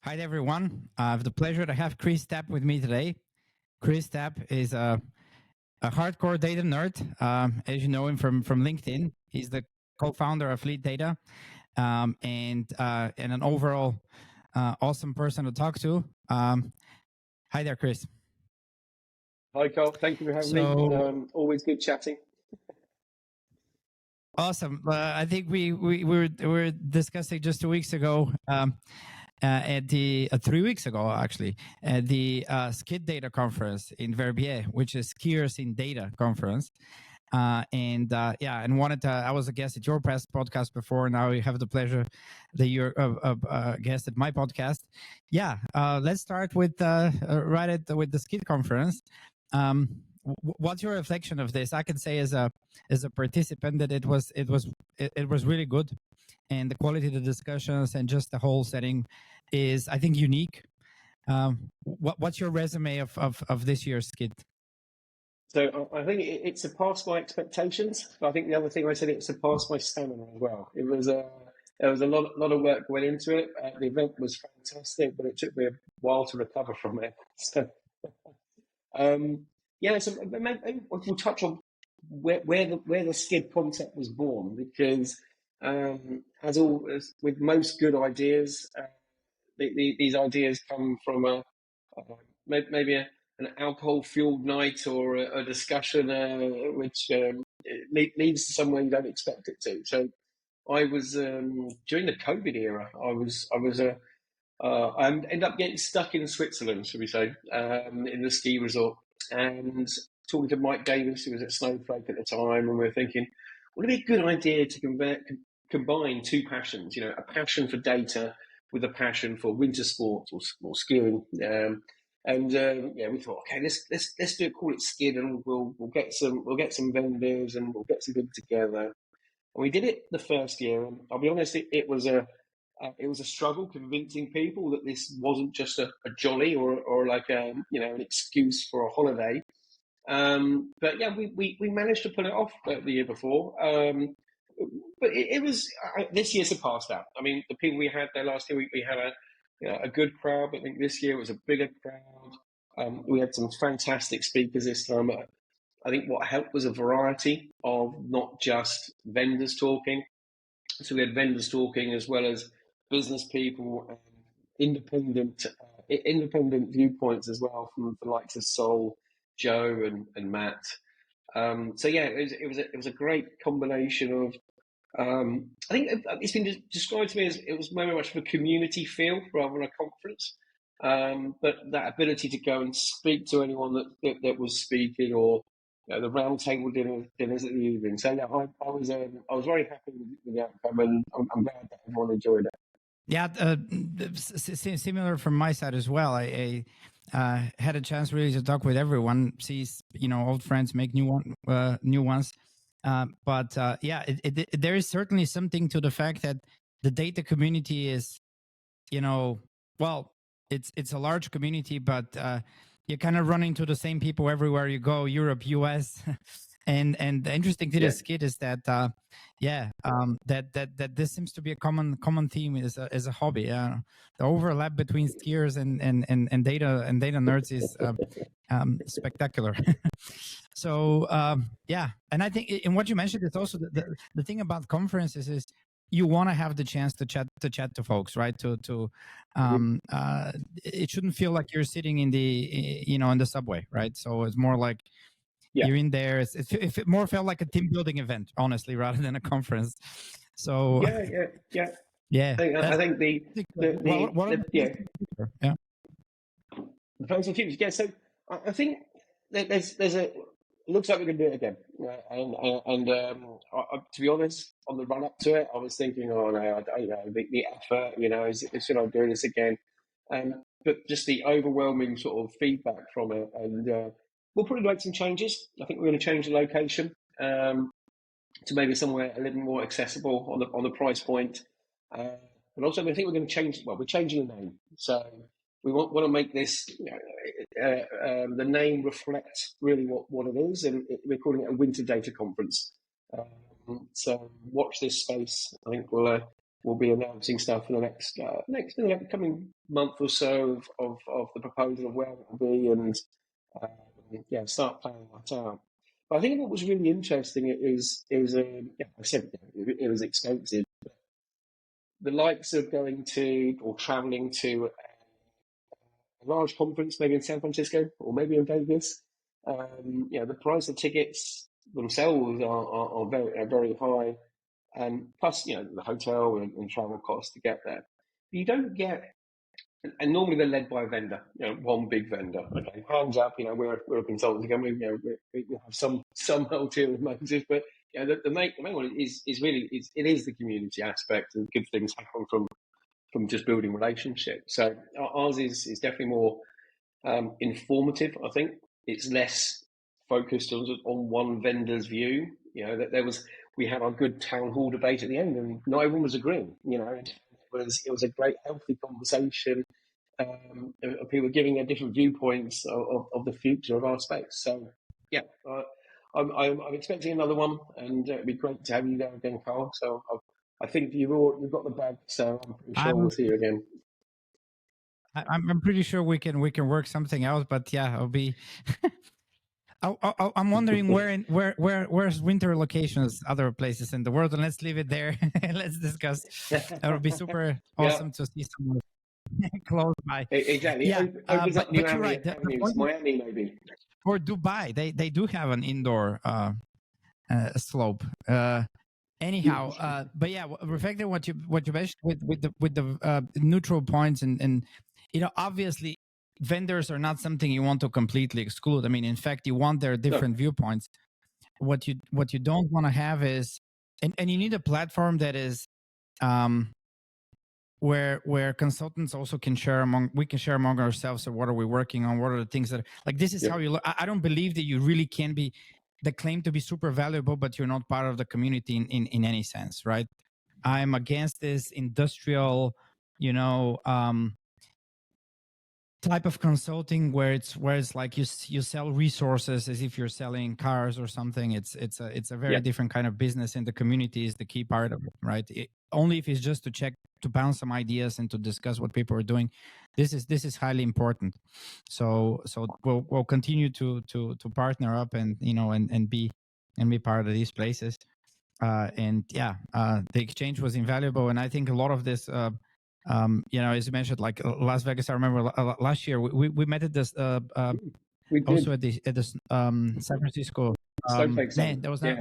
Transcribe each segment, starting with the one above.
Hi everyone. I have the pleasure to have Chris Tabb with me today. Chris Tabb is a hardcore data nerd. As you know him from LinkedIn, he's the co-founder of Lead Data, and an overall awesome person to talk to. Hi there, Chris. Hi, Karl. Thank you for having me. Always good chatting. Awesome. I think we were discussing just 2 weeks ago. At the 3 weeks ago, actually, at the Skid Data Conference in Verbier, which is Skiers in Data Conference. And wanted to, I was a guest at your press podcast before. Now you have the pleasure that you're a guest at my podcast. Let's start with with the Skid Conference. What's your reflection of this? I can say as a participant that it was really good, and the quality of the discussions and just the whole setting is, I think, unique. What's your resume of this year's Skid? So I think it surpassed my expectations. I think the other thing I said, it surpassed my stamina as well. It was there was a lot of work went into it. The event was fantastic, but it took me a while to recover from it. So, so maybe we'll touch on where the Skid concept was born, because as with most good ideas, these ideas come from maybe an alcohol-fueled night or a discussion which leads to somewhere you don't expect it to. So I was during the COVID era. I ended up getting stuck in Switzerland, shall we say, in the ski resort, and talking to Mike Davis, who was at Snowflake at the time, and we were thinking, would it be a good idea to combine two passions? A passion for data with a passion for winter sports or skiing. We thought, okay, let's do it, call it Skid, and we'll get some vendors and we'll get some people together. And we did it the first year, and I'll be honest, it was a struggle convincing people that this wasn't just a jolly or like an excuse for a holiday. But yeah, we managed to pull it off the year before. But it was this year surpassed that. I mean, the people we had there last year, we had a good crowd. But I think this year it was a bigger crowd. We had some fantastic speakers this time. I think what helped was a variety of not just vendors talking. So we had vendors talking as well as business people and independent viewpoints as well from the likes of Sol, Joe, and Matt. It was a great combination of. I think it's been described to me as it was very much of a community feel rather than a conference. But that ability to go and speak to anyone that was speaking, or the round table dinners at the evening. So yeah, I was very happy with the outcome, and I'm glad that everyone enjoyed it. Yeah, similar from my side as well. I had a chance really to talk with everyone, see old friends, make new ones. There is certainly something to the fact that the data community is, it's a large community, but you kind of run into the same people everywhere you go, Europe, US. And the interesting thing is, Skid, is that that this seems to be a common theme as a hobby. The overlap between skiers and data nerds is spectacular. So and I think in what you mentioned, it's also the thing about conferences is you want to have the chance to chat to folks, right? It shouldn't feel like you're sitting in the subway, right? So it's more like you're in there. It more felt like a team building event, honestly, rather than a conference. So yeah. I think the personal teams. Yeah, so I think there's it looks like we're going to do it again. To be honest, on the run up to it, I was thinking, oh no, the effort, should I do this again? But just the overwhelming sort of feedback from it, and we'll probably make some changes. I think we're going to change the location to maybe somewhere a little more accessible on the price point. But also, I think we're going to change. Well, we're changing the name, so we want to make this the name reflect really what it is, and we're calling it a winter data conference. So watch this space. I think we'll we'll be announcing stuff in the next coming month or so of the proposal of where it will be, and start planning that out. But I think what was really interesting I said it was expensive. But the likes of going to or traveling to a large conference, maybe in San Francisco or maybe in Vegas, the price of tickets themselves are very high, and plus the hotel and travel costs to get there. You don't get, and normally they're led by a vendor, one big vendor. Okay, hands up, we're a consultancy company, we have some ulterior motives, but the main one is really it is the community aspect, and good things happen from just building relationships. So ours is definitely more informative. I think it's less focused on one vendor's view. That we had our good town hall debate at the end, and not everyone was agreeing. It was a great healthy conversation. People giving their different viewpoints of the future of our space. So I'm expecting another one, and it'd be great to have you there again, Karl. So I think you've got the bag, so I'm pretty sure we'll see you again. I'm pretty sure we can work something out, but yeah, I'll be. I'm wondering where's winter locations, other places in the world, and let's leave it there. Let's discuss. That would be super awesome to see someone close by. Exactly. Yeah, but you're right. Miami, maybe. Or Dubai, they do have an indoor slope. Anyhow, but yeah, reflecting what you mentioned with the neutral points, and obviously vendors are not something you want to completely exclude. I mean, in fact, you want their different viewpoints. What you don't want to have is, and you need a platform that is where consultants also can share among ourselves. So what are we working on? What are the things that like this is how you look. I don't believe that you really can be the claim to be super valuable, but you're not part of the community in any sense, right? I'm against this industrial, type of consulting where it's like you sell resources as if you're selling cars or something. It's a very different kind of business, and the community is the key part of it, right? Only if it's just to bounce some ideas and to discuss what people are doing. This is highly important. So we'll continue to partner up and and be part of these places. The exchange was invaluable, and I think a lot of this. As you mentioned, like Las Vegas, I remember last year we met at this also at the San Francisco. That was the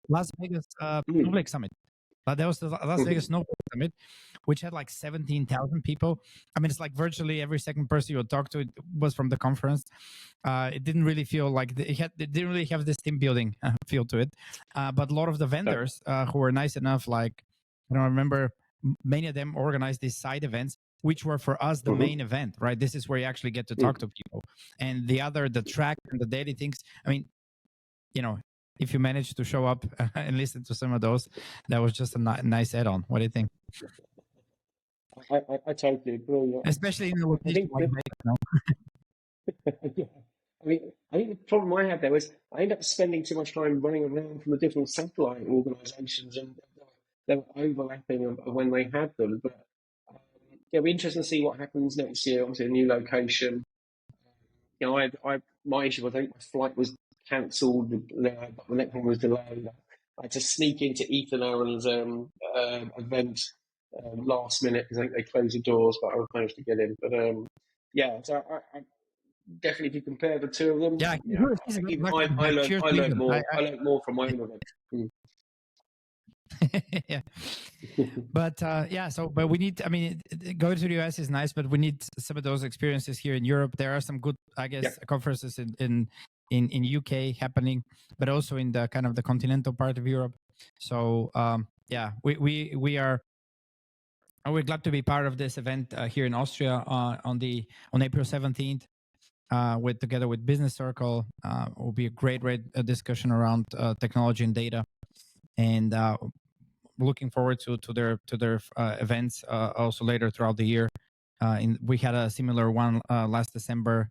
Las Vegas Snowflake Summit. But that was the Las Vegas Snowflake Summit, which had like 17,000 people. I mean, it's like virtually every second person you would talk to was from the conference. It didn't really feel like it didn't really have this team building feel to it. But a lot of the vendors who were nice enough, like I don't remember. Many of them organized these side events, which were for us the main event, right? This is where you actually get to talk to people. And the track and the daily things. I mean, if you manage to show up and listen to some of those, that was just a nice add-on. What do you think? I totally agree. Especially in a location like that. I think the problem I had there was I ended up spending too much time running around from the different satellite organisations, and they were overlapping of when they had them. But it'll be interesting to see what happens next year. Obviously, a new location. My issue was I think my flight was cancelled. The next one was delayed. I had to sneak into Ethan Aaron's event last minute because I think they closed the doors, but I managed to get in. But so I definitely, if you compare the two of them, I learned more. I learned more from my own event. Yeah, but but we need. I mean, going to the US is nice, but we need some of those experiences here in Europe. There are some good, I guess, conferences in UK happening, but also in the kind of the continental part of Europe. So we're glad to be part of this event here in Austria on April 17th. Together with Business Circle, will be a great discussion around technology and data, and looking forward to their events also later throughout the year. We had a similar one last December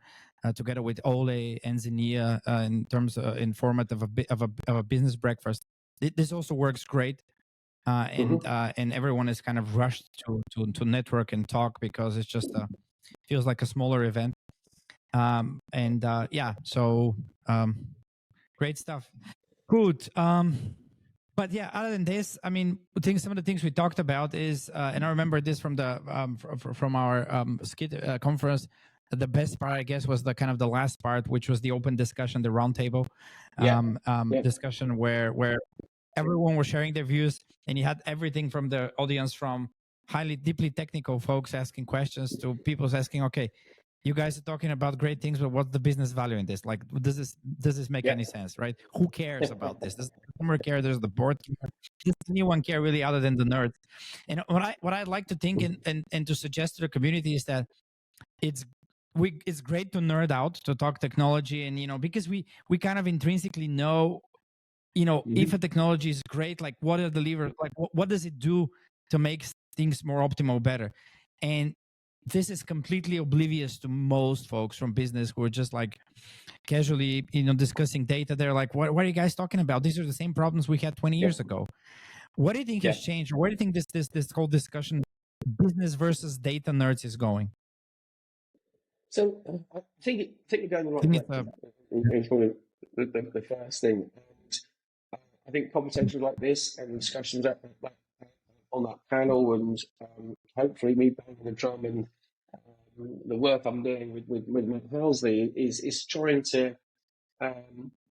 together with Ole and Zenia in terms in format of a business breakfast. This also works great and everyone is kind of rushed to network and talk because it's just feels like a smaller event. So great stuff. Good. But yeah, other than this, I mean, some of the things we talked about is, and I remember this from the from our skit conference. The best part, I guess, was the kind of the last part, which was the open discussion, the roundtable discussion, where everyone was sharing their views, and you had everything from the audience, from highly deeply technical folks asking questions to people asking, okay, you guys are talking about great things, but what's the business value in this? Like, does this make any sense, right? Who cares about this? Does the customer care? Does the board care? Does anyone care really, other than the nerds? And what I'd like to think and to suggest to the community is that it's great to nerd out, to talk technology, and because we kind of intrinsically know, if a technology is great, like what are the levers, like what does it do to make things more optimal, better? And this is completely oblivious to most folks from business who are just like casually, discussing data. They're like, what are you guys talking about? These are the same problems we had 20 years ago. What do you think has changed? Where do you think this whole discussion, business versus data nerds, is going? So I think you're going the right direction. It's probably the first thing. And I think conversations like this and discussions on that panel, and hopefully me banging the drum and the work I'm doing with Matt Halsley is trying to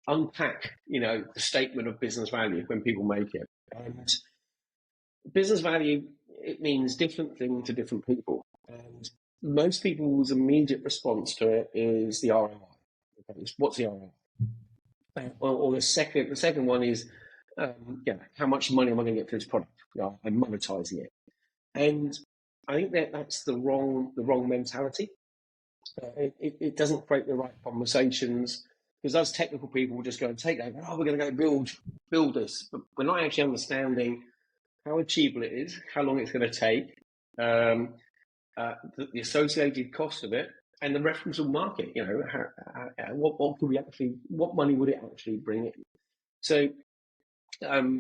unpack, the statement of business value when people make it. And business value, it means different things to different people. And most people's immediate response to it is the ROI. Okay, what's the ROI? Or the second one is, how much money am I going to get for this product? I'm monetizing it. And I think that's the wrong mentality. It doesn't create the right conversations, because us technical people will just go and take that. We're going to go build this, but we're not actually understanding how achievable it is, how long it's going to take, the associated cost of it, and the referenceable market. What money would it actually bring in? So,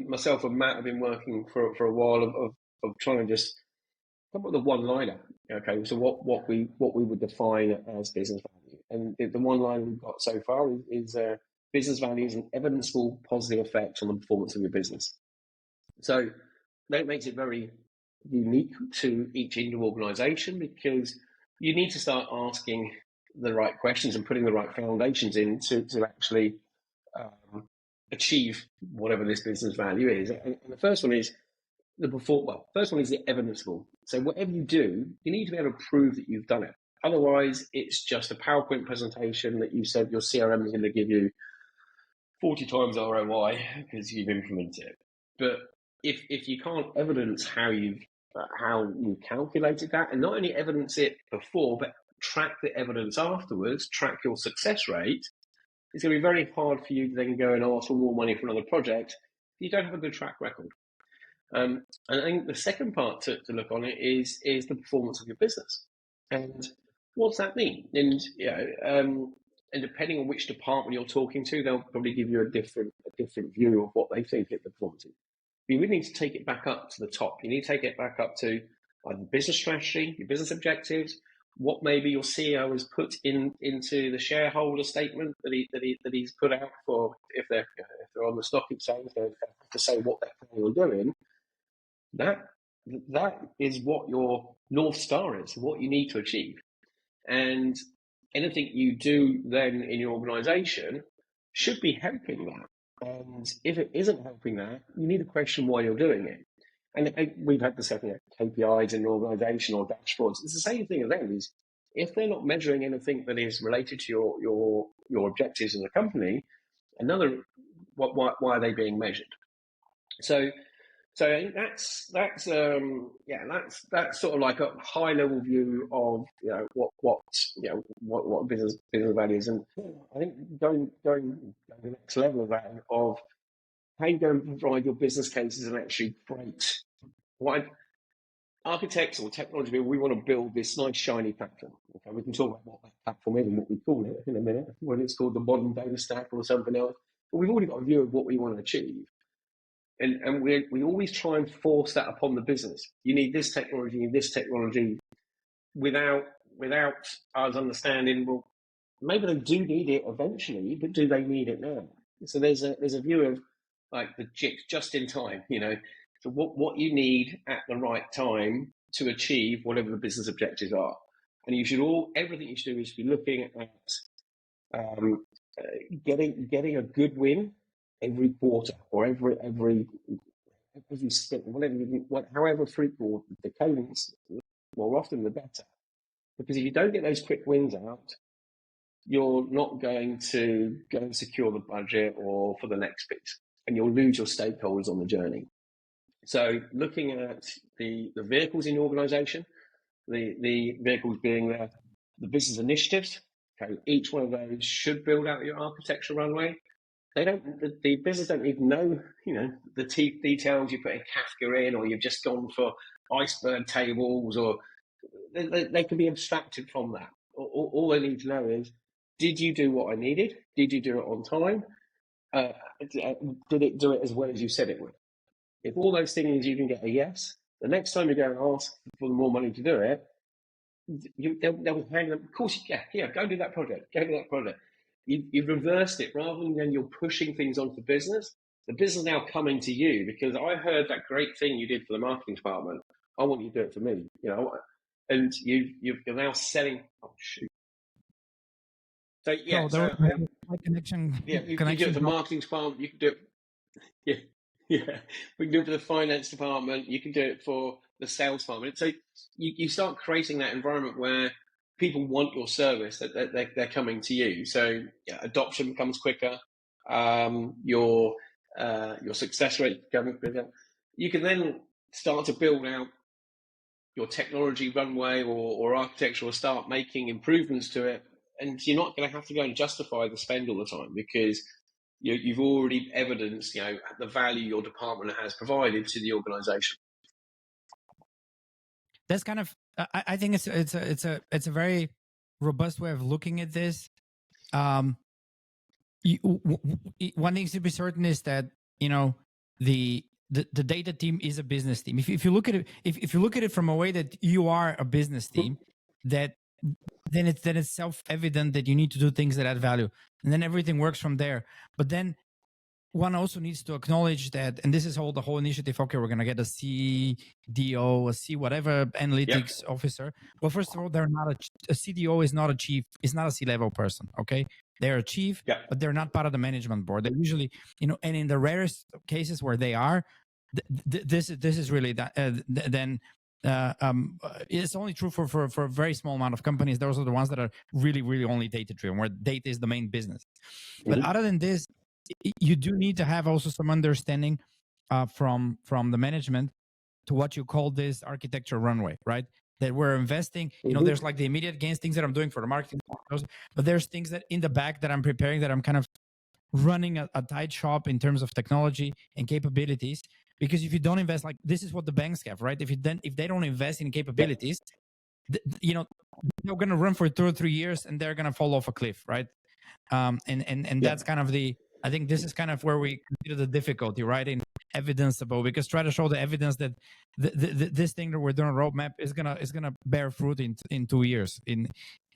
myself and Matt have been working for a while of trying to just come up with a one-liner. Okay, so what we would define as business value, and the one-liner we've got so far is business value is an evidenceable positive effect on the performance of your business. So that makes it very unique to each individual organization, because you need to start asking the right questions and putting the right foundations in to actually achieve whatever this business value is. And the first one is the evidenceable. So whatever you do, you need to be able to prove that you've done it. Otherwise, it's just a PowerPoint presentation that you said your CRM is going to give you 40 times ROI because you've implemented it. But if you can't evidence how you calculated that, and not only evidence it before, but track the evidence afterwards, track your success rate, it's going to be very hard for you to then go and ask for more money for another project if you don't have a good track record. And I think the second part to look on it is the performance of your business. And what's that mean? And and depending on which department you're talking to, they'll probably give you a different view of what they think the performance is. You really need to take it back up to the top. You need to take it back up to the business strategy, your business objectives, what maybe your CEO has put into the shareholder statement that he's put out for, if they're on the stock exchange, they have to say what they're planning on doing. That is what your North Star is, what you need to achieve. And anything you do then in your organization should be helping that. And if it isn't helping that, you need to question why you're doing it. And we've had this KPIs in an organization or dashboards. It's the same thing as them. Is if they're not measuring anything that is related to your objectives as a company, why are they being measured? So I think that's sort of like a high level view of what business value is. And I think going to the next level of that, of how you go and provide your business cases and actually create what architects or technology people, we want to build this nice shiny platform. Okay, we can talk about what that platform is and what we call it in a minute, whether it's called the modern data stack or something else. But we've already got a view of what we want to achieve. And we always try and force that upon the business. You need this technology, you need this technology, without us understanding, well, maybe they do need it eventually, but do they need it now? So there's a view of like the just in time, so what you need at the right time to achieve whatever the business objectives are. And everything you should do is be looking at getting a good win every quarter, or every step, however frequent the cadence, more often the better. Because if you don't get those quick wins out, you're not going to go and secure the budget or for the next piece, and you'll lose your stakeholders on the journey. So looking at the vehicles in the organization, the vehicles being the business initiatives, okay, each one of those should build out your architecture runway. The business don't even know, the details you put in Kafka in, or you've just gone for iceberg tables, or they can be abstracted from that. All they need to know is, did you do what I needed? Did you do it on time? Did it do it as well as you said it would? If all those things you can get a yes, the next time you go and ask for more money to do it, they'll hang them. Of course, yeah, go do that project. Go do that project. You've reversed it. Rather than you're pushing things onto the business is now coming to you because I heard that great thing you did for the marketing department. I want you to do it for me, and you're now selling. Oh shoot! So yeah, my connection. Yeah, you can do it for the marketing department. You can do it. Yeah. We can do it for the finance department. You can do it for the sales department. So you start creating that environment where people want your service, that they're coming to you. So adoption becomes quicker. Your success rate becomes quicker. You can then start to build out your technology runway or architecture, or start making improvements to it. And you're not going to have to go and justify the spend all the time because you've already evidenced, the value your department has provided to the organization. That's kind of, I think it's a very robust way of looking at this. One thing to be certain is that the data team is a business team. If you look at it, if you look at it from a way that you are a business team, then it's self-evident that you need to do things that add value, and then everything works from there. But then one also needs to acknowledge that, and this is the whole initiative. Okay, we're gonna get a CDO, a C whatever analytics officer. Well, first of all, they're not a CDO is not a chief, is not a C-level person. Okay, they're a chief, but they're not part of the management board. They're usually, and in the rarest cases where they are, this is really that. Then it's only true for a very small amount of companies. Those are the ones that are really, really only data driven, where data is the main business. But other than this, you do need to have also some understanding from the management to what you call this architecture runway, right? That we're investing, there's like the immediate gains, things that I'm doing for the marketing, but there's things that in the back that I'm preparing, that I'm kind of running a tight shop in terms of technology and capabilities. Because if you don't invest, like this is what the banks have, right? If they don't invest in capabilities, they're going to run for 2 or 3 years and they're going to fall off a cliff, right? And that's kind of I think this is kind of where we consider the difficulty, right? In evidenceable, because try to show the evidence that this thing that we're doing a roadmap is gonna bear fruit in 2 years,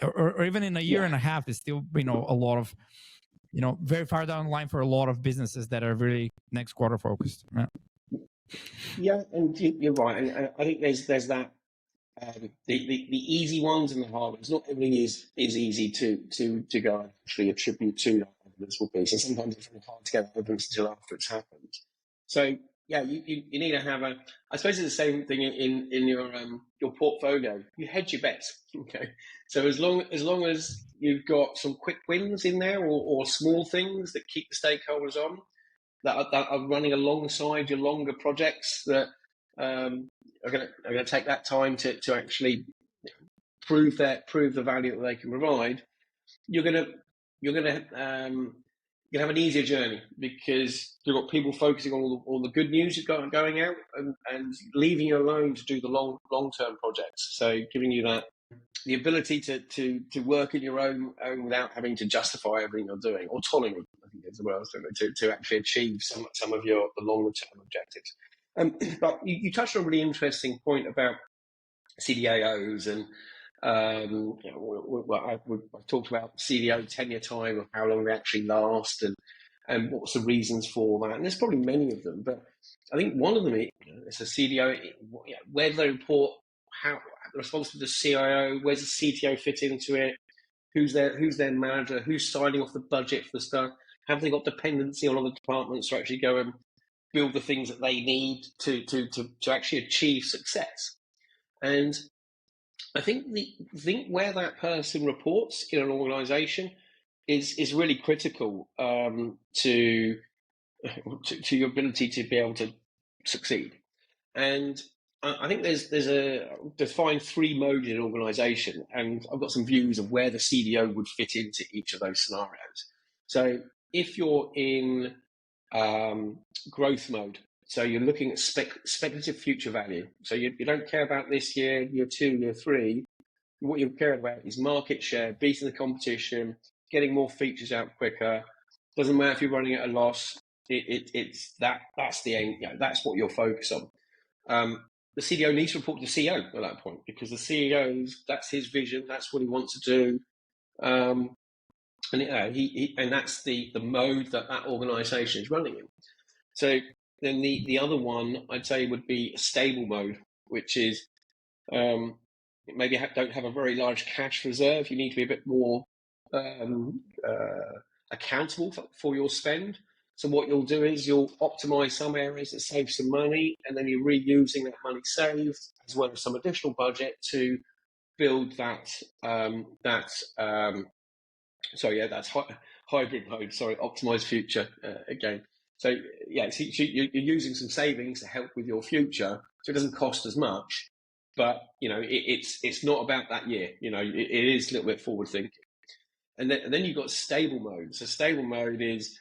or even in a year and a half. Is still a lot of very far down the line for a lot of businesses that are really next quarter focused. Yeah, and you're right, and I think there's that. The easy ones and the hard ones. Not everything is easy to go and actually attribute to that evidence will be. So sometimes it's really hard to get evidence until after it's happened. So yeah, you need to have I suppose it's the same thing in your portfolio. You hedge your bets. Okay. So as long as you've got some quick wins in there, or small things that keep the stakeholders on, that are running alongside your longer projects that are going to take that time to actually prove the value that they can provide, you're going to have an easier journey, because you've got people focusing on all the good news you've got going out, and leaving you alone to do the long-term projects. So giving you the ability to work in your own without having to justify everything you're doing. Autonomy, I think, as well, so to actually achieve some of the longer term objectives. But you touched on a really interesting point about CDAOs, and I've talked about CDO tenure time, of how long they actually last, and what's the reasons for that. And there's probably many of them, but I think one of them is a CDO. Where do they report? How the responsibility of the CIO? Where's the CTO fit into it? Who's their manager? Who's signing off the budget for the stuff? Have they got dependency on other departments to actually go and build the things that they need to actually achieve success? And I think where that person reports in an organisation is really critical to your ability to be able to succeed. And I think there's a defined 3 modes in an organisation, and I've got some views of where the CDO would fit into each of those scenarios. So if you're in growth mode, so you're looking at speculative future value. So you don't care about this year 2, year 3. What you care about is market share, beating the competition, getting more features out quicker. Doesn't matter if you're running at a loss. That's the aim. That's what you're focused on. The CDO needs to report to the CEO at that point, because the CEO, that's his vision. That's what he wants to do. And that's the mode that organisation is running in. So then the other one I'd say would be a stable mode, which is maybe don't have a very large cash reserve. You need to be a bit more accountable for your spend. So what you'll do is you'll optimize some areas that save some money, and then you're reusing that money saved as well as some additional budget to build that hybrid mode. Optimize future again. So you're using some savings to help with your future, so it doesn't cost as much. But it's not about that year. It is a little bit forward thinking. And then you've got stable mode. So stable mode is,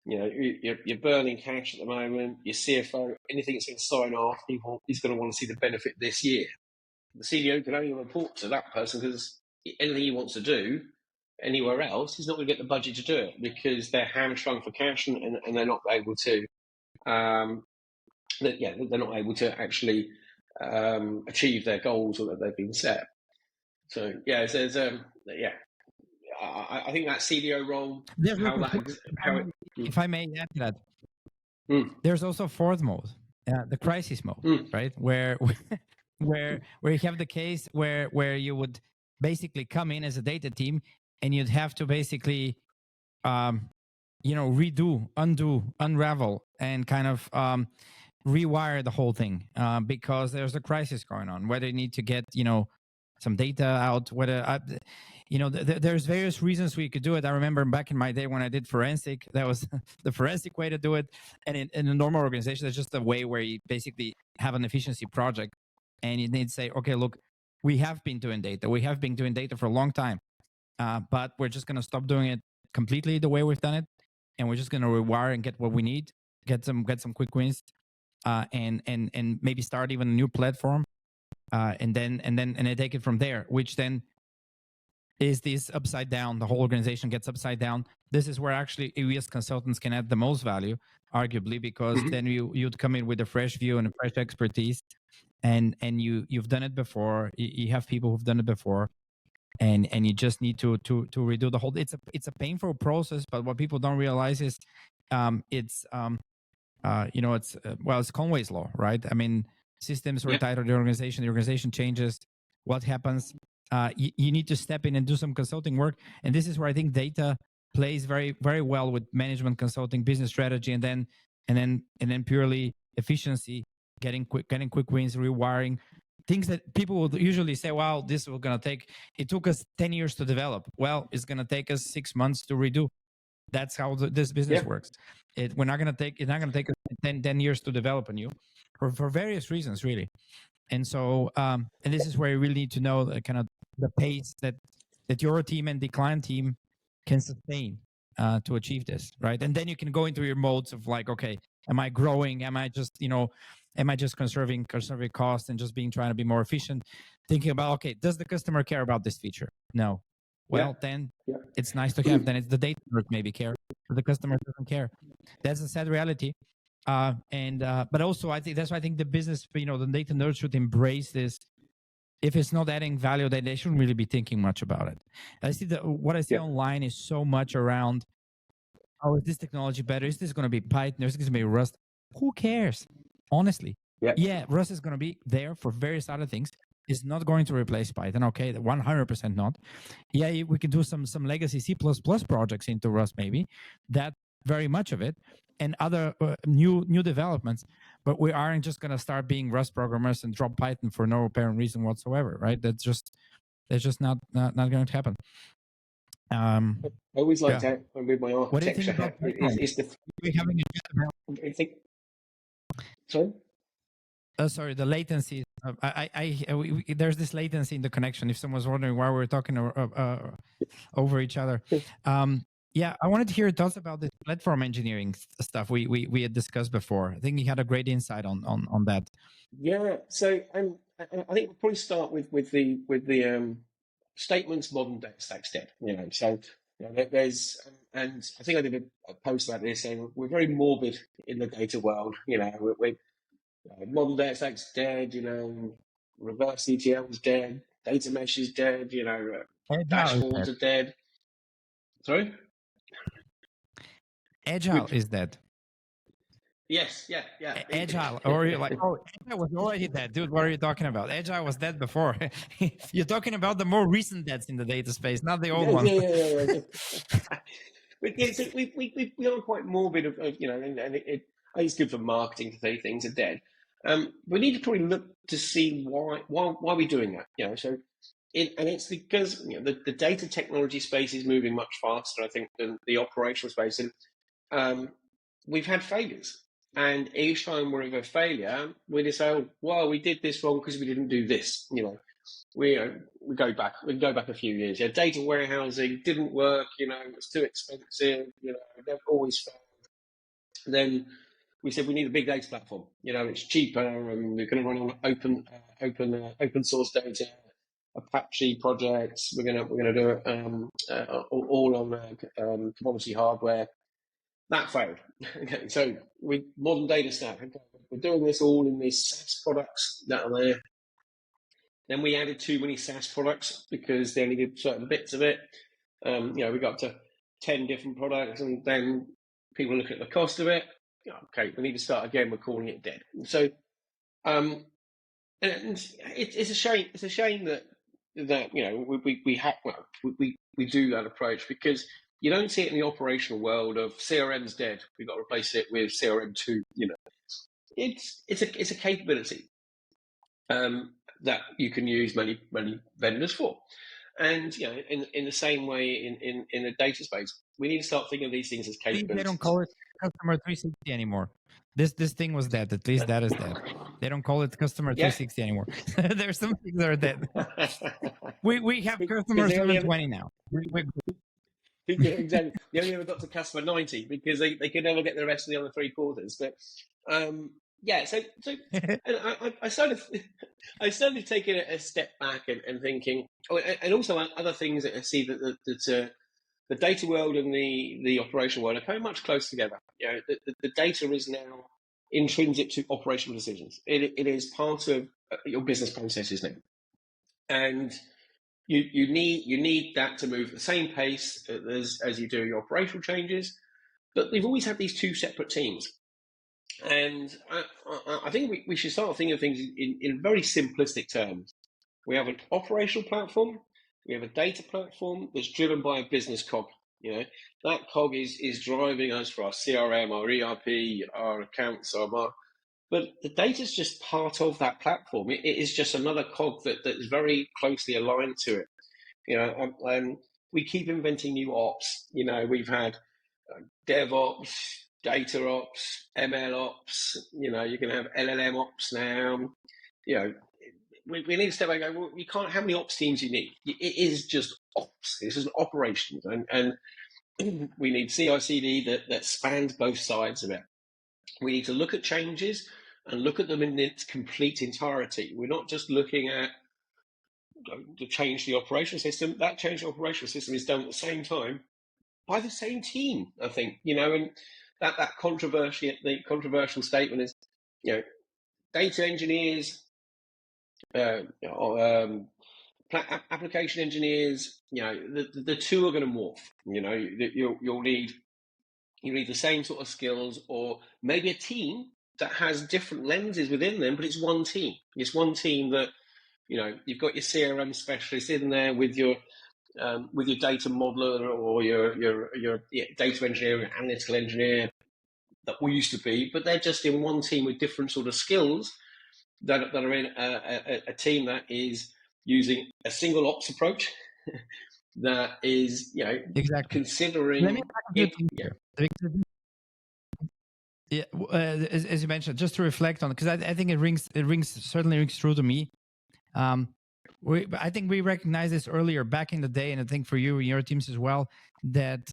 you're burning cash at the moment. Your CFO, anything that's going to sign off, he's going to want to see the benefit this year. The CDO can only report to that person, because anything he wants to do anywhere else, he's not going to get the budget to do it, because they're hamstrung for cash, and they're not able to. They're not able to actually achieve their goals or that they've been set. So I think that CDO role, if I may add to that, there's also 4th mode, the crisis mode, right? Where you have the case where you would basically come in as a data team, and you'd have to basically, redo, undo, unravel, and kind of rewire the whole thing, because there's a crisis going on. Whether you need to get some data out, whether there's various reasons we could do it. I remember back in my day when I did forensic, that was the forensic way to do it. And in a normal organization, there's just a way where you basically have an efficiency project, and you need to say, okay, look, we have been doing data. We have been doing data for a long time, but we're just going to stop doing it completely the way we've done it, and we're just going to rewire and get what we need, get some quick wins, and maybe start even a new platform, and then take it from there, which then is this upside down. The whole organization gets upside down. This is where actually we as consultants can add the most value, arguably, because then you'd come in with a fresh view and a fresh expertise, and you've done it before. You have people who've done it before, and you just need to redo the whole. It's a painful process, but what people don't realize is it's Conway's law, right? I mean, systems are tied to the organization changes. What happens? You need to step in and do some consulting work, and this is where I think data plays very, very well with management consulting, business strategy, and then purely efficiency, getting quick wins, rewiring things that people would usually say, "Wow, this was gonna take. It took us 10 years to develop." Well, it's gonna take us 6 months to redo. That's how this business works. It's not gonna take us 10 years to develop a new, for various reasons, really. And so, and this is where you really need to know the kind of the pace that your team and the client team can sustain to achieve this, right? And then you can go into your modes of like, okay, am I growing? Am I just conserving costs and just trying to be more efficient? Thinking about, okay, does the customer care about this feature? No. Well, then it's nice to have. Then it's the data group maybe care. but the customer doesn't care. That's a sad reality. But also I think that's why I think the business, the data nerds should embrace this. If it's not adding value, then they shouldn't really be thinking much about it. I see what I see online is so much around, oh, is this technology better? Is this going to be Python? Is this going to be Rust? Who cares? Honestly. Yeah, Rust is going to be there for various other things. It's not going to replace Python. Okay, 100% not. Yeah, we can do some legacy C++ projects into Rust, maybe. That very much of it, and other new developments. But we aren't just going to start being Rust programmers and drop Python for no apparent reason whatsoever, right? That's just not going to happen. I always like to, with my architecture hat, sorry, the latency. There's this latency in the connection. If someone's wondering why we're talking over each other. Yeah, I wanted to hear your thoughts about the platform engineering stuff we had discussed before. I think you had a great insight on that. Yeah, so I think we'll probably start with the statements modern data stacks dead. So there's, and I think I did a post about this saying we're very morbid in the data world. We're modern data stack's dead. Reverse ETL is dead. Data mesh is dead. Dashboards are dead. Sorry. Agile is dead. Yes, yeah. Agile, or you're like, oh, Agile was already dead, dude. What are you talking about? Agile was dead before. You're talking about the more recent deaths in the data space, not the old ones. Yeah. But yeah, so we are quite morbid of and I think it's good for marketing to say things are dead. We need to probably look to see why we're doing that. So and it's because the data technology space is moving much faster, I think, than the operational space, and we've had failures. And each time we're of a failure, we just say, "Oh, well, we did this wrong because we didn't do this." We go back a few years. Data warehousing didn't work. It was too expensive. They've always failed. Then we said we need a big data platform. It's cheaper, and we're going to run on open source data, Apache projects. We're going to do it all on commodity hardware. That failed. Okay, so with modern data stack, we're doing this all in these SaaS products that are there. Then we added too many SaaS products because they only did certain bits of it. We got up to 10 different products, and then people look at the cost of it. Okay, we need to start again. We're calling it dead. So, and it's a shame. It's a shame that we do that approach, because you don't see it in the operational world of CRM's dead, we've got to replace it with CRM2. It's a capability that you can use many vendors for. And in the same way in the data space, we need to start thinking of these things as capabilities. They don't call it Customer 360 anymore. This thing was dead. At least that is dead. They don't call it Customer 360 anymore. There's some things that are dead. we have Customer 720 now. Exactly. They only ever got to Customer 90 because they could never get the rest of the other three quarters. But so and I started taking a step back and thinking, and also other things that I see that the data world and the operational world are coming much closer together. The data is now intrinsic to operational decisions. It is part of your business processes now, and you need that to move at the same pace as you do your operational changes. But we've always had these two separate teams. And I think we should start thinking of things in very simplistic terms. We have an operational platform, we have a data platform that's driven by a business cog. That cog is driving us for our CRM, our ERP, our accounts, but the data is just part of that platform. It is just another cog that is very closely aligned to it. We keep inventing new ops. We've had DevOps, data ops, ML ops. You can have LLM ops now. We need to step back and go, well, you can't. How many ops teams you need? It is just ops. This is operations, and we need CI/CD that spans both sides of it. We need to look at changes and look at them in its complete entirety. We're not just looking at to change the operational system. That change the operational system is done at the same time by the same team, I think, and the controversial statement is, data engineers, application engineers, the two are going to morph. You'll need the same sort of skills, or maybe a team that has different lenses within them, but it's one team. It's one team that, you've got your CRM specialist in there with your data modeler, or your data engineer, your analytical engineer that we used to be, but they're just in one team with different sort of skills that are in a team that is using a single ops approach that is, Exactly. considering Let me as you mentioned, just to reflect on it, because I think it certainly rings true to me. I think we recognized this earlier back in the day, and I think for you and your teams as well, that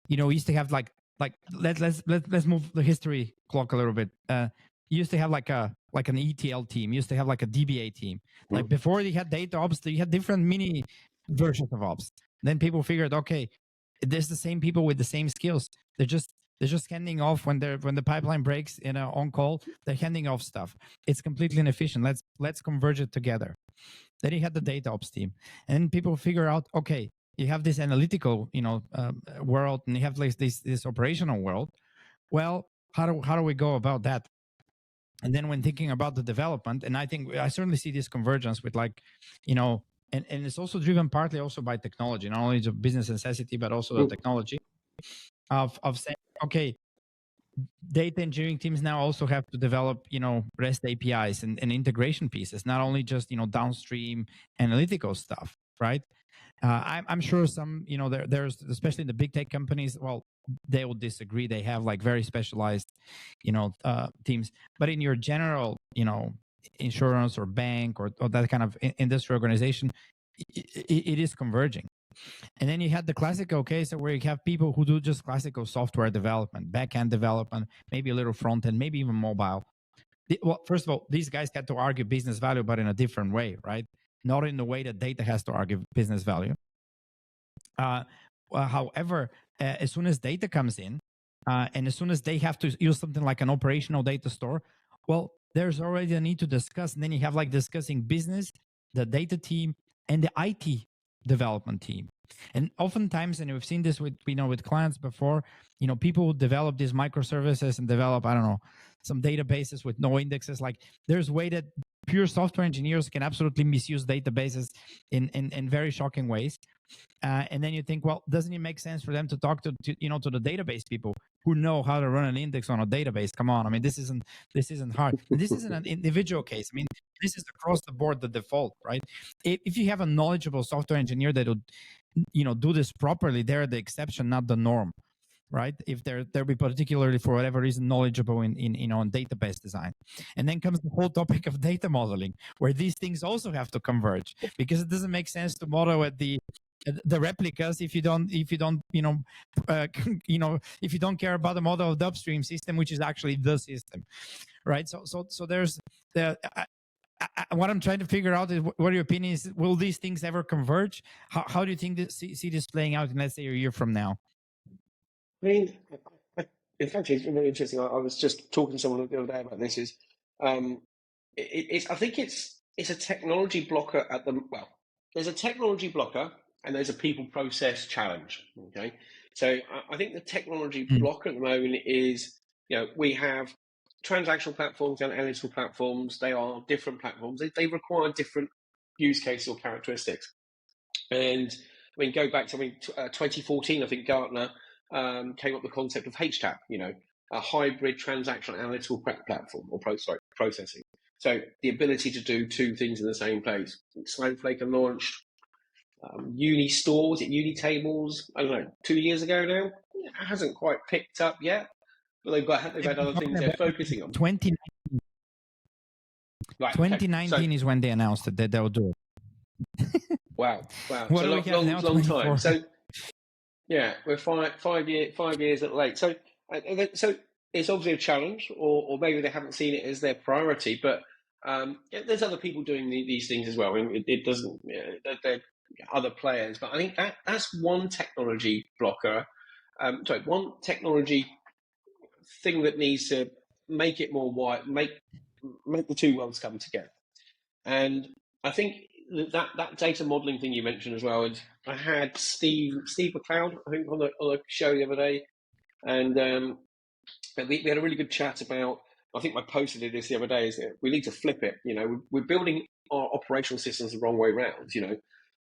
we used to have like let's move the history clock a little bit. You used to have like an ETL team. You used to have like a DBA team. Like before you had data ops, you had different mini versions of ops. Then people figured, okay, there's the same people with the same skills. They're just handing off when the pipeline breaks in a on call. They're handing off stuff. It's completely inefficient. Let's converge it together. Then you had the data ops team, and people figure out, okay, you have this analytical world, and you have like this operational world. Well, how do we go about that? And then when thinking about the development, and I think I certainly see this convergence with and it's also driven partly also by technology, not only the business necessity, but also the technology of saying, okay, data engineering teams now also have to develop, REST APIs and integration pieces, not only just, downstream analytical stuff, right? I'm sure some, there's, especially in the big tech companies, well, they will disagree. They have like very specialized, teams. But in your general, insurance or bank or that kind of industry organization, it is converging. And then you had the classical case where you have people who do just classical software development, back-end development, maybe a little front-end, maybe even mobile. Well, first of all, these guys had to argue business value, but in a different way, right? Not in the way that data has to argue business value. However, as soon as data comes in, and as soon as they have to use something like an operational data store, well, there's already a need to discuss. And then you have like discussing business, the data team, and the IT development team. And oftentimes, and we've seen this with clients before, people develop these microservices and develop, I don't know, some databases with no indexes. Like there's way that pure software engineers can absolutely misuse databases in very shocking ways. And then you think, well, doesn't it make sense for them to talk to the database people who know how to run an index on a database? Come on, I mean, this isn't hard. And this isn't an individual case. I mean, this is across the board the default, right? If you have a knowledgeable software engineer that would, do this properly, they're the exception, not the norm, right? If they'll be particularly, for whatever reason, knowledgeable in database design. And then comes the whole topic of data modeling, where these things also have to converge, because it doesn't make sense to model at the replicas if you don't if you don't care about the model of the upstream system, which is actually the system, right? So there's what I'm trying to figure out is what your opinion is. Will these things ever converge? How do you think see this playing out in, let's say, a year from now? I mean, in fact, it's very interesting. I was just talking to someone the other day about this. I think it's a technology blocker there's a technology blocker and there's a people process challenge. Okay, so I think the technology blocker at the moment is, we have transactional platforms and analytical platforms. They are different platforms. They require different use cases or characteristics. And I mean, go back to 2014. I think Gartner came up with the concept of HTAP. A hybrid transactional analytical platform or processing. So the ability to do two things in the same place. Snowflake launched Uni stores, Uni tables, I don't know, 2 years ago now. It hasn't quite picked up yet, but they've had other things they're focusing on. 2019 is when they announced that they'll do it. Wow. What do we have now? Long time. So yeah, we're 5 years late. So it's obviously a challenge, or maybe they haven't seen it as their priority. But there's other people doing these things as well. It doesn't. other players. But I think that's one technology blocker. One technology thing that needs to make it more wide, make the two worlds come together. And I think that data modeling thing you mentioned as well. And I had Steve McLeod, I think, on the show the other day, and we had a really good chat about. I think I posted this the other day. Is that we need to flip it. We're building our operational systems the wrong way round.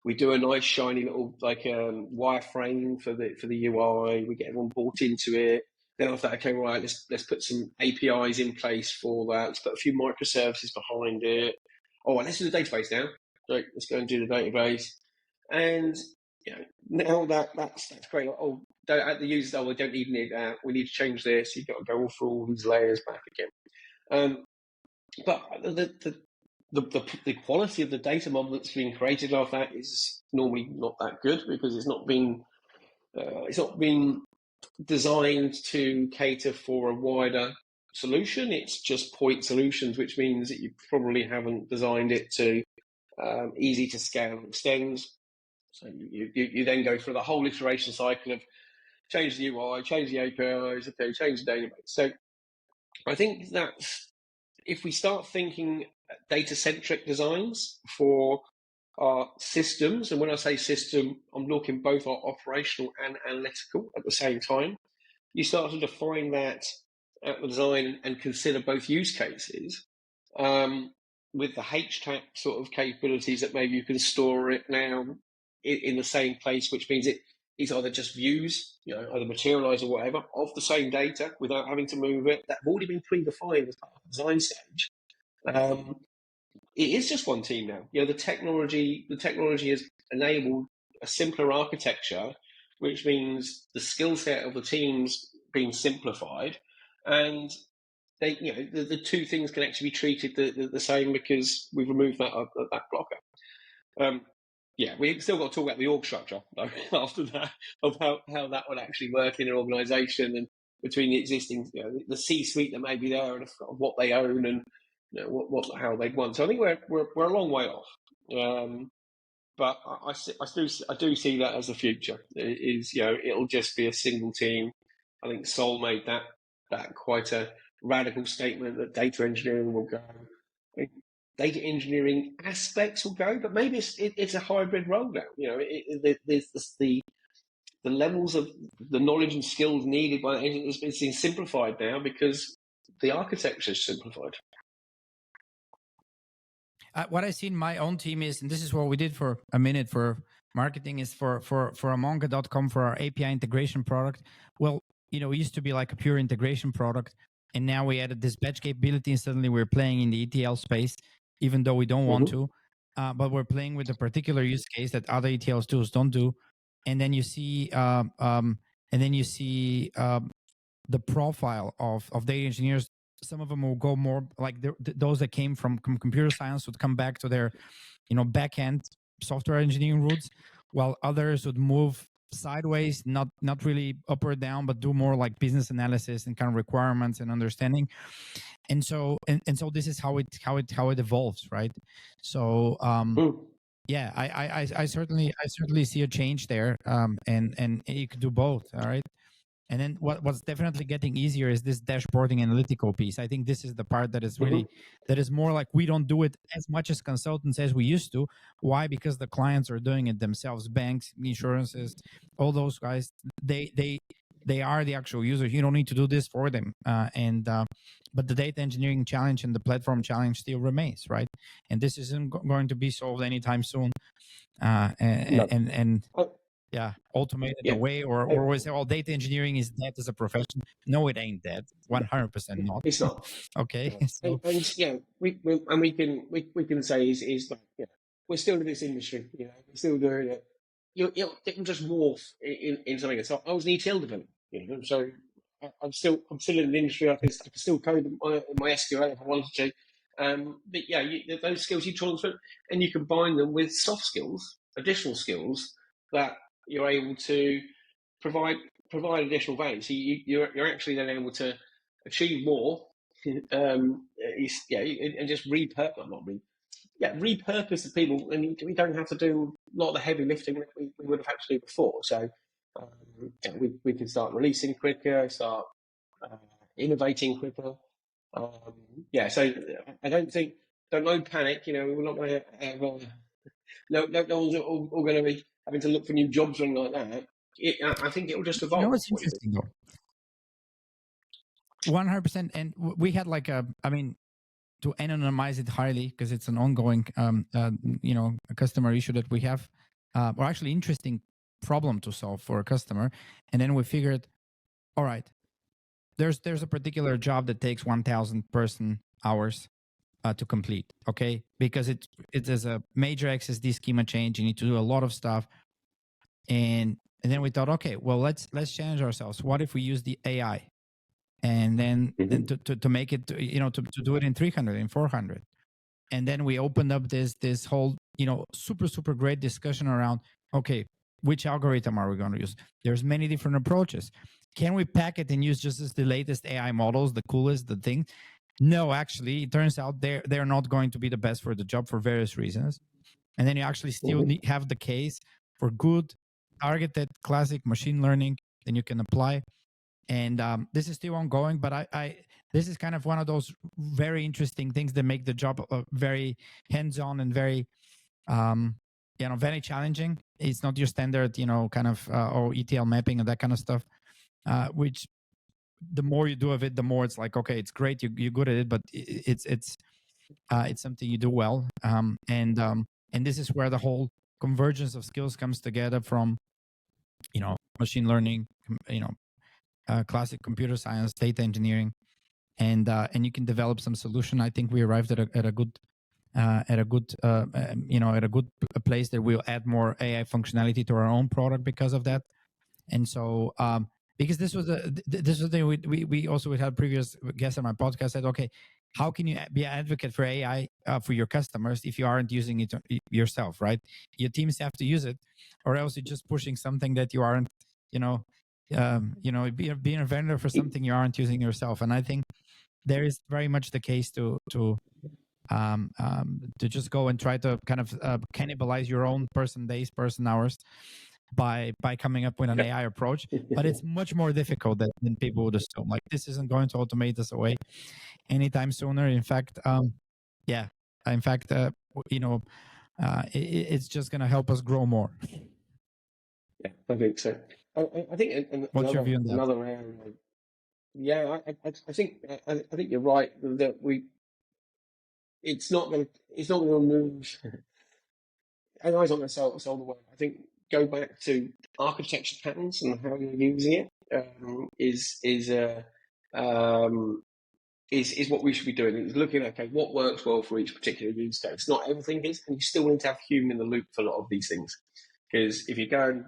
We do a nice shiny little wireframe for the UI. We get everyone bought into it. Then after that, okay, right, let's put some APIs in place for that. Let's put a few microservices behind it. Oh, let's do the database now. Right, let's go and do the database. And now that's great. Oh, the users, we don't even need that. We need to change this. You've got to go all through all these layers back again. But the quality of the data model that's being created off that is normally not that good, because it's not been designed to cater for a wider solution. It's just point solutions, which means that you probably haven't designed it to easy to scale and extend. So you then go through the whole iteration cycle of change the UI, change the APIs, okay, change the database. So I think that's, if we start thinking data-centric designs for our systems, and when I say system, I'm looking both our operational and analytical at the same time, you start to define that at the design and consider both use cases with the HTAP sort of capabilities that maybe you can store it now in the same place, which means it's either just views, either materialize or whatever, of the same data without having to move it, that have already been predefined as part of the design stage. It is just one team now. The technology has enabled a simpler architecture, which means the skill set of the teams being simplified, and they, the two things can actually be treated the same, because we've removed that blocker. We still got to talk about the org structure though, after that, of how that would actually work in an organisation, and between the existing, the C-suite that may be there, and what they own, and how they'd want. So I think we're a long way off. But I do see that as the future. It'll just be a single team. I think Sol made that quite a radical statement that data engineering will go. Data engineering aspects will go, but maybe it's a hybrid role now. There's the levels of the knowledge and skills needed by it's been simplified now because the architecture is simplified. What I see in my own team is, and this is what we did for a minute for marketing, is for Amonga.com, for our API integration product. Well, it used to be like a pure integration product, and now we added this batch capability, and suddenly we're playing in the ETL space, even though we don't want to. But we're playing with a particular use case that other ETL tools don't do. And then you see, the profile of data engineers. Some of them will go more like those that came from computer science would come back to their, back end software engineering roots, while others would move sideways, not really up or down, but do more like business analysis and kind of requirements and understanding. And so this is how it evolves, right? So yeah, I certainly see a change there, and you could do both. All right. And then what's definitely getting easier is this dashboarding analytical piece. I think this is the part that is really, that is more like we don't do it as much as consultants as we used to. Why? Because the clients are doing it themselves. Banks, insurances, all those guys, they are the actual users. You don't need to do this for them. But the data engineering challenge and the platform challenge still remains, right? And this isn't going to be solved anytime soon. Automated away, or we say, data engineering is dead as a profession. No, it ain't dead. 100% not. It's not. Okay. So. We can say is like, we're still in this industry. We're still doing it. It can just morph in something else. I was an ETL developer, so I'm still in the industry. I can still code my SQL if I wanted to. But those skills you transfer, and you combine them with soft skills, additional skills that you're able to provide additional value. So you're actually then able to achieve more, and just repurpose. repurpose the people, and we don't have to do a lot of the heavy lifting that we would have had to do before. So we can start releasing quicker, start innovating quicker. So I don't no panic. We're not going to have no one's all going to be having to look for new jobs or anything like that. I think it will just evolve. What's interesting though? 100%. And we had to anonymize it highly, because it's an ongoing, a customer issue that we have, or actually interesting problem to solve for a customer. And then we figured, all right, there's a particular job that takes 1,000 person hours to complete. Okay, because it is a major XSD schema change. You need to do a lot of stuff, and then we thought, okay, well, let's challenge ourselves. What if we use the AI, and then to make it, to do it in 300, in 400, and then we opened up this whole super great discussion around, okay, which algorithm are we going to use? There's many different approaches. Can we pack it and use just as the latest AI models, the coolest, the thing? No, actually, it turns out they're not going to be the best for the job for various reasons. And then you actually still have the case for good, targeted, classic machine learning, then you can apply. And this is still ongoing, but this is kind of one of those very interesting things that make the job very hands-on and very, very challenging. It's not your standard, kind of ETL mapping and that kind of stuff, which the more you do of it, the more it's like, okay, it's great, you're good at it, but it's something you do well. And this is where the whole convergence of skills comes together from, machine learning, classic computer science, data engineering, and you can develop some solution. I think we arrived at a good place that will add more AI functionality to our own product because of that. And so because this was the thing we also had previous guests on my podcast said, okay, how can you be an advocate for AI for your customers if you aren't using it yourself, right? Your teams have to use it, or else you're just pushing something that you aren't, being a vendor for something you aren't using yourself. And I think there is very much the case to just go and try to kind of cannibalize your own person days, person hours by coming up with an AI approach. But it's much more difficult than people would assume. Like, this isn't going to automate us away anytime sooner. In fact, it's just going to help us grow more. Yeah, I think so. I think What's your view on that? Another area. Yeah, I think you're right that it's not going to remove. AI's not going to solve the world. I think go back to architecture patterns and how you're using it is what we should be doing. It's looking at, okay, what works well for each particular use case. Not everything is, and you still need to have human in the loop for a lot of these things. Because if you go and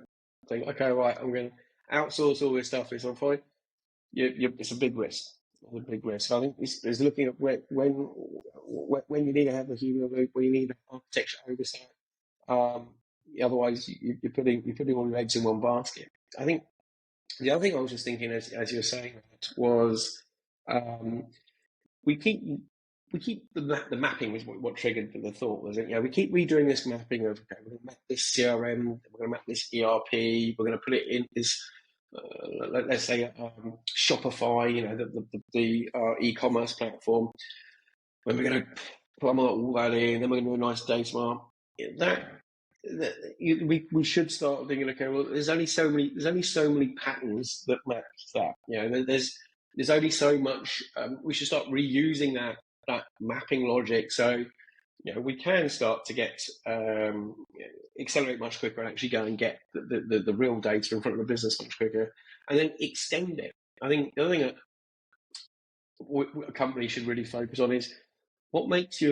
think, okay, right, I'm going to outsource all this stuff, it's on fine. It's a big risk. It's a big risk. So I think it's looking at when you need to have the human in the loop, when you need architecture oversight. Otherwise, you're putting all your eggs in one basket. I think the other thing I was just thinking as you were saying that was we keep the mapping was what triggered the thought, was it? We keep redoing this mapping of, okay, we're going to map this CRM, we're going to map this ERP, we're going to put it in this let's say Shopify, the e-commerce platform. When we're going to plumb all that in, then we're going to do a nice data mart. We should start thinking, okay, well, there's only so many patterns that match that. There's only so much. We should start reusing that mapping logic, so we can start to get accelerate much quicker and actually go and get the real data in front of the business much quicker, and then extend it. I think the other thing that a company should really focus on is what gives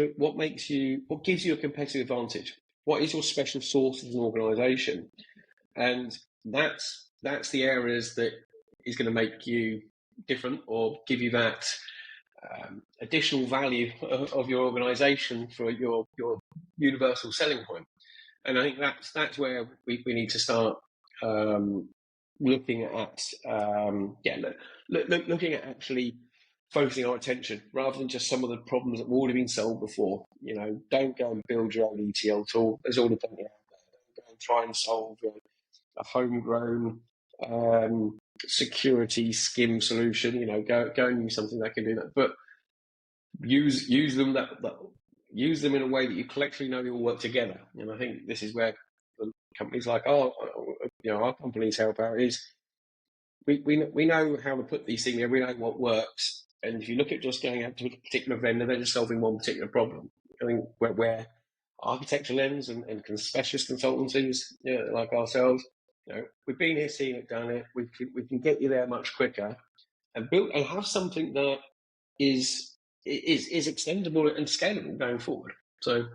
you a competitive advantage. What is your special sauce as an organisation? And that's the areas that is going to make you different or give you that additional value of your organisation for your universal selling point. And I think that's where we need to start looking at looking at actually focusing our attention rather than just some of the problems that have already been solved before. Don't go and build your own ETL tool. There's already plenty out there. Don't go and try and solve a homegrown security skim solution. Go and use something that can do that. But use them use them in a way that you collectively know they all work together. And I think this is where companies like our company's help out is we know how to put these things there. We know what works. And if you look at just going out to a particular vendor, they're just solving one particular problem. I think where architecture lens and specialist consultancies like ourselves, we've been here, seen it, done it. We can get you there much quicker and build and have something that is extendable and scalable going forward. So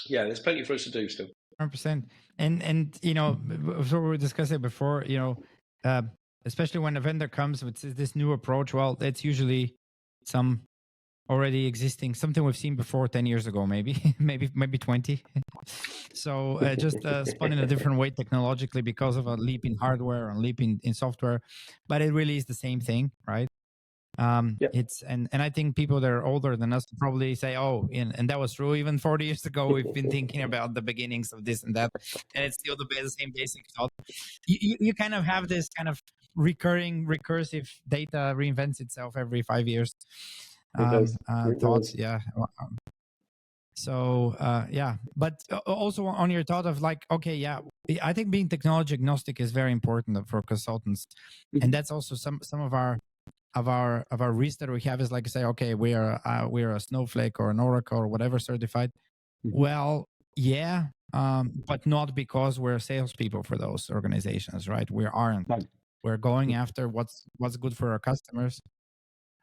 yeah, there's plenty for us to do still. 100%. And so we were discussing before, especially when a vendor comes with this new approach, well, it's usually some already existing, something we've seen before 10 years ago, maybe 20. So just spun in a different way technologically because of a leap in hardware and leap in software, but it really is the same thing, right? It's and I think people that are older than us probably say, oh, and that was true even 40 years ago. We've been thinking about the beginnings of this and that, and it's still the same basic thought. You kind of have this kind of recursive data reinvents itself every 5 years. Thoughts, yeah. So but also on your thought of like, okay, yeah, I think being technology agnostic is very important for consultants, and that's also some of our risk that we have is like say, okay, we are a Snowflake or an Oracle or whatever certified. Well, yeah, but not because we're salespeople for those organizations, right? We aren't. We're going after what's good for our customers.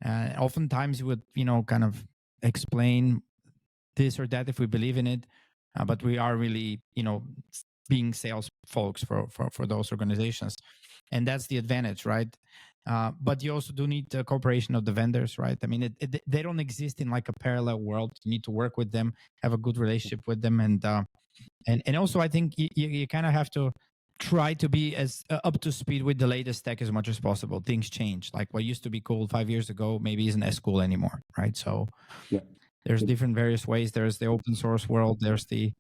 Oftentimes, we would kind of explain this or that if we believe in it, but we are really being sales folks for those organizations, and that's the advantage, right? But you also do need the cooperation of the vendors, right? I mean, they don't exist in like a parallel world. You need to work with them, have a good relationship with them, and also I think you kind of have to try to be as up to speed with the latest tech as much as possible. Things change. Like what used to be cool 5 years ago maybe isn't as cool anymore, right? So there's different various ways. There's the open source world. There's the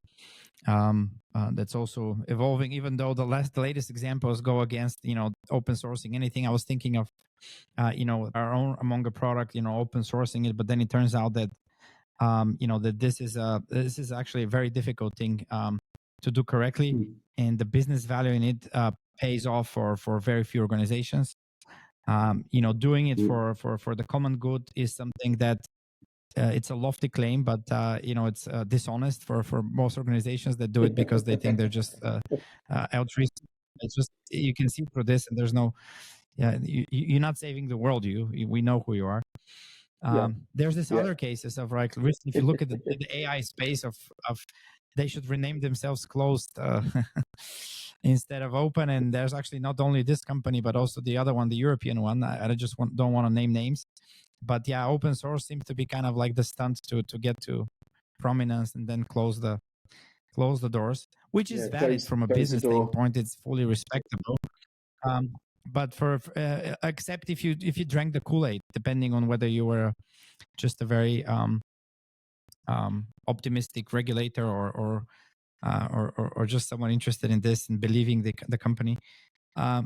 that's also evolving, even though the latest examples go against open sourcing anything. I was thinking of our own Among product, open sourcing it, but then it turns out that that this is actually a very difficult thing to do correctly, and the business value in it pays off for very few organizations. Doing it for the common good is something that it's a lofty claim, but it's dishonest for most organizations that do it because they think they're just altruistic. It's just you can see through this, and there's no, you're not saving the world. We know who you are. There's this other cases of like risk. If you look at the AI space of they should rename themselves closed instead of open. And there's actually not only this company, but also the other one, the European one. I just don't want to name names. But yeah, open source seems to be kind of like the stunt to get to prominence and then close the doors, which is valid from a business standpoint. It's fully respectable. But for except if you drank the Kool-Aid, depending on whether you were just a very optimistic regulator or just someone interested in this and believing the company.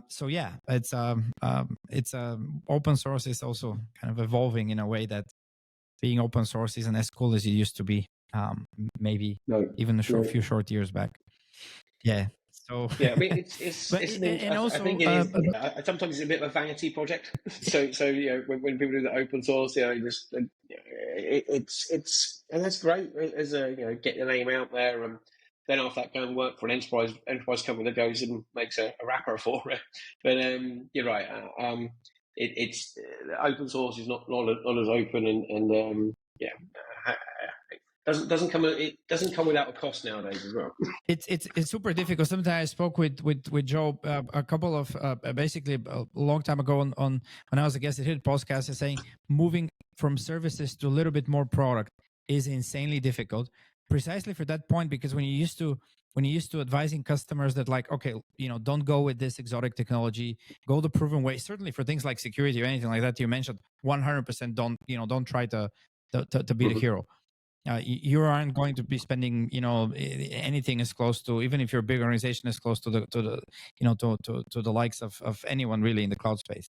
So yeah, it's open source is also kind of evolving in a way that being open source isn't as cool as it used to be. Maybe even a few short years back. Yeah. So yeah, I mean, it's and also I think it is. Sometimes it's a bit of a vanity project. So when people do the open source, it's and that's great as a get your name out there, and then after that go and work for an enterprise company that goes and makes a wrapper for it. But you're right. It's open source is not as open, and it doesn't come without a cost nowadays as well. It's super difficult. Sometimes I spoke with Joe a couple of basically a long time ago on when I was a guest at his podcast, saying moving from services to a little bit more product is insanely difficult, precisely for that point, because when you used to when you're used to advising customers that like, okay, don't go with this exotic technology, go the proven way. Certainly for things like security or anything like that, you mentioned 100% don't try to be the hero. You aren't going to be spending, anything as close to, even if you're a big organization, as close to the likes of anyone really in the cloud space.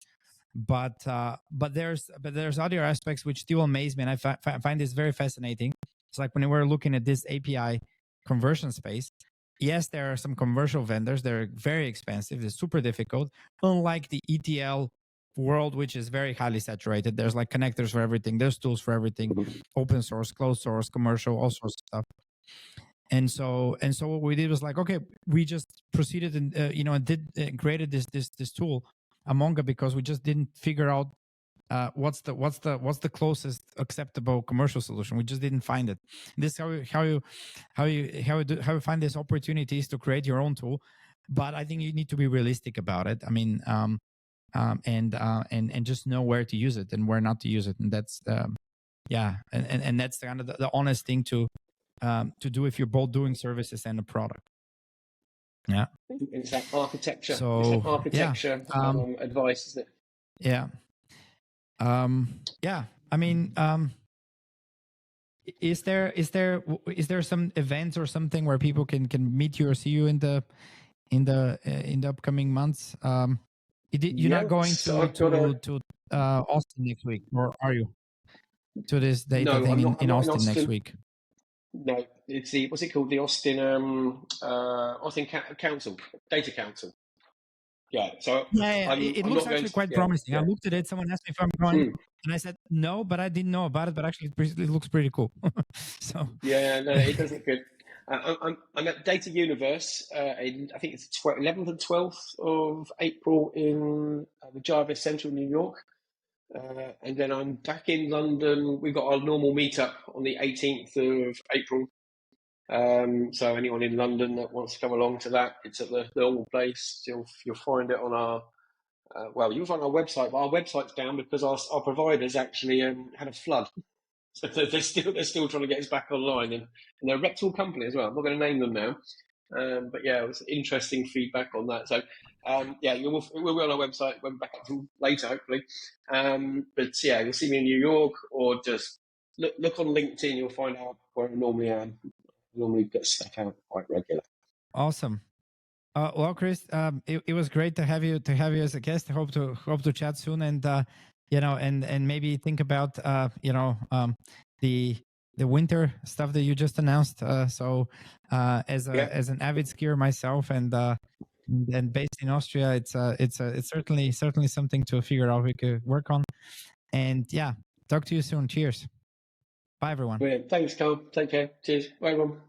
But there's other aspects which still amaze me, and I find this very fascinating. It's like when we're looking at this API conversion space. Yes, there are some commercial vendors. They're very expensive. They're super difficult. Unlike the ETL world, which is very highly saturated. There's like connectors for everything. There's tools for everything, open source, closed source, commercial, all sorts of stuff. And so what we did was like, okay, we just proceeded and and created this tool, Amonga, because we just didn't figure out what's the closest acceptable commercial solution. We just didn't find it. This is how you find these opportunities to create your own tool. But I think you need to be realistic about it. I mean, and just know where to use it and where not to use it, and that's and that's kind of the honest thing to do if you're both doing services and a product. Yeah, it's that architecture. So it's that architecture advice, isn't it? Yeah. I mean, is there some events or something where people can meet you or see you in the upcoming months? You're not going to Austin next week, or are you? To this data thing in Austin next week? No, it's the, what's it called? The Austin Council, Data Council. Yeah, so it looks actually quite promising. I looked at it. Someone asked me if I'm going, and I said no, but I didn't know about it. But actually, it looks pretty cool. So no, it does look good. I'm at Data Universe. I think it's 11th and 12th of April in the Jarvis Centre in New York, and then I'm back in London. We've got our normal meetup on the 18th of April. So anyone in London that wants to come along to that, it's at the normal place. You'll find it on our you'll find our website, but our website's down because our providers actually had a flood, so they're still trying to get us back online, and they're a reputable company as well. I'm not going to name them now, but yeah, it was interesting feedback on that. So we'll be on our website when we're back later, hopefully. But yeah, you'll see me in New York, or just look on LinkedIn. You'll find out where I normally am. Normally get stuff out quite regular. Awesome. Well, Chris, it was great to have you as a guest. Hope to chat soon, and and maybe think about the winter stuff that you just announced. As an avid skier myself, and based in Austria, it's certainly something to figure out we could work on. And talk to you soon. Cheers. Bye, everyone. Brilliant. Thanks, Karl. Take care. Cheers. Bye, everyone.